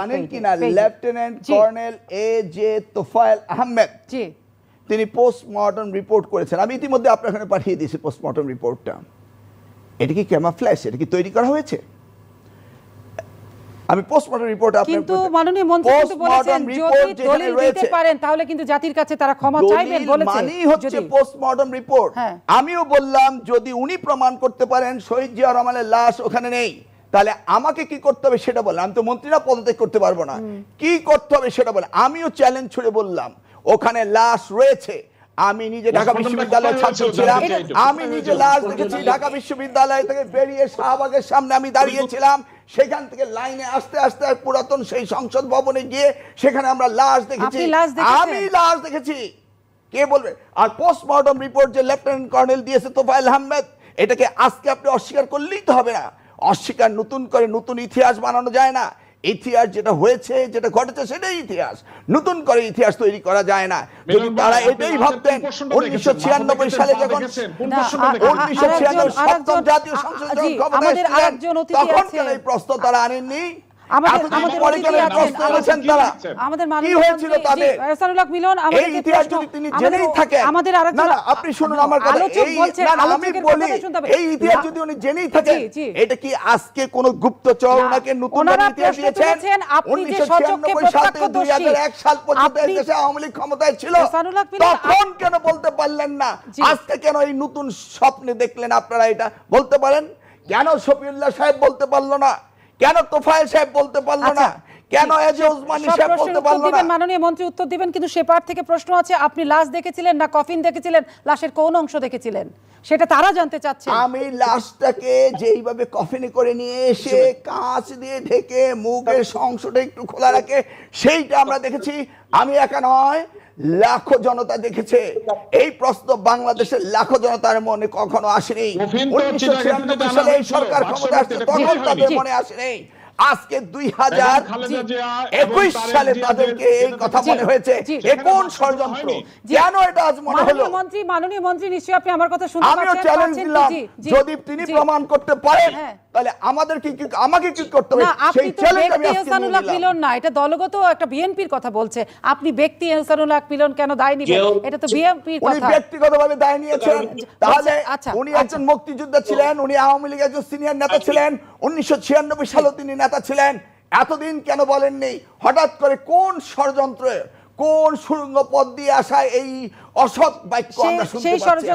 জানেন কিনা lieutenant colonel এ.জে. Tofail Ahmed তিনি পোস্টমর্টম রিপোর্ট করেছেন। আমি ইতিমধ্যে আপনার এখানে পাঠিয়ে দিয়েছি পোস্টমর্টম রিপোর্টটা। এটা কি ক্যামাফ্ল্যাশ? এটা কি তৈরি করা হয়েছে? আমি পোস্টমর্টম রিপোর্ট কিন্তু মাননীয় মন্ত্রী কিন্তু বলেছেন যদি দলিল দিতে পারেন তাহলে কিন্তু জাতির কাছে তারা ক্ষমা চাইবেন বলেছেন। মানেই হচ্ছে পোস্টমর্টম রিপোর্ট। আমিও বললাম যদি উনি প্রমাণ করতে পারেন শহীদ জিয়া রহমানের লাশ ওখানে নেই, তাহলে আমাকে কি করতে হবে সেটা বলেন। আমি তো মন্ত্রীরা পদত্যাগ করতে পারবো না, কি করতে হবে সেটা বলেন। আমিও চ্যালেঞ্জ ছুড়ে বললাম ওখানে লাশ রয়েছে। আমি নিজে ঢাকা বিশ্ববিদ্যালয়ের ছাত্র ছিলাম, আমি নিজে লাশ দেখেছি। ঢাকা বিশ্ববিদ্যালয় থেকে বেরিয়ে শাহবাগের সামনে আমি দাঁড়িয়েছিলাম, সেখান থেকে লাইনে আস্তে আস্তে পুরাতন সেই সংসদ ভবনে গিয়ে সেখানে আমরা লাশ দেখেছি। আমি লাশ দেখেছি, কে বলবে? আর পোস্টমর্টম রিপোর্ট যে লেফটেন্যান্ট কর্নেল দিয়েছে তোফায়েল আহমেদ, এটাকে আজকে আপনি অস্বীকার করলেই তো হবে না। অস্বীকার নতুন করে নতুন ইতিহাস বানানো যায় না। ইতিহাস যেটা হয়েছে যেটা ঘটেছে সেটাই ইতিহাস, নতুন করে ইতিহাস তৈরি করা যায় না। যদি তারা এটাই ভাবতেন 1996 সালে যখন 1996 সপ্তম জাতীয় সংসদ তখন কেন এই প্রশ্ন তারা আনেননি? আপনি শুনুন আমার কথা। এই ইতিহাস যদি উনি জেনেই থাকেন, এটা কি আজকে কোন গুপ্তচর ওনাকে নতুন ইতিহাস দিয়েছেন? 1996 সাল থেকে 2001 সাল পর্যন্ত এই দেশে আওয়ামী লীগ ক্ষমতায় ছিল, তখন কেন বলতে পারলেন না? আজকে কেন এই নতুন স্বপ্নে দেখলেন আপনারা? এটা বলতে পারেন কেন? শফিউল্লাহ সাহেব বলতে পারলো না কেন? তোফায়েল সাহেব বলতে পারলো না কেন? এজে ওসমানী সাহেব বলতে পারলো না? মাননীয় মন্ত্রী উত্তর দিবেন, কিন্তু সে পার থেকে প্রশ্ন আছে আপনি লাশ দেখেছিলেন না কফিন দেখেছিলেন, লাশের কোন অংশ দেখেছিলেন সেটা তারা জানতে চাচ্ছে। আমি লাশটাকে যেইভাবে কফিনে করে নিয়ে এসে কাঁচ দিয়ে ঢেকে মুখের অংশটা একটু খোলা রাখে সেইটা আমরা দেখেছি। আমি একা নয়, লাখো জনতা দেখেছে। এই প্রশ্ন বাংলাদেশের লাখো জনতার মনে কখনো আসেনি। 1996 সালে এই সরকার ক্ষমতা আসছে তখন তাদের মনে আসেনি। আজকে 2021 সালে তাদেরকে এই কথা মনে হয়েছে। কোন ষড়যন্ত্র? কেন এটা আজ মনে হলো? মাননীয় মন্ত্রী নিশ্চয়ই আপনি আমার কথা শুনতে পাচ্ছেন। আমিও চ্যালেঞ্জ দিলাম যদি তিনি প্রমাণ করতে পারেন তাহলে আমাদের কি আমাকে কি করতে হবে সেই চ্যালেঞ্জ আমি আজকে এহসানুল্লাহ মিলন না, এটা দলগত একটা বিএনপির কথা বলছে। আপনি ব্যক্তি এহসানুল্লাহ মিলন কেন দায় নেবেন? এটা তো বিএনপির কথা। উনি ব্যক্তিগতভাবে দায় নিয়েছেন, তাহলে উনি একজন মুক্তিযোদ্ধা ছিলেন, উনি আওয়ামী লীগের একজন সিনিয়র নেতা ছিলেন, 1996 সালে তিনি নেতা ছিলেন। এতদিন কেন বলেননি? হঠাৎ করে কোন ষড়যন্ত্রে কোন সুড়ঙ্গ পথ দিয়ে আসা এই অসৎ বাক্য আমরা শুনতে পাচ্ছি?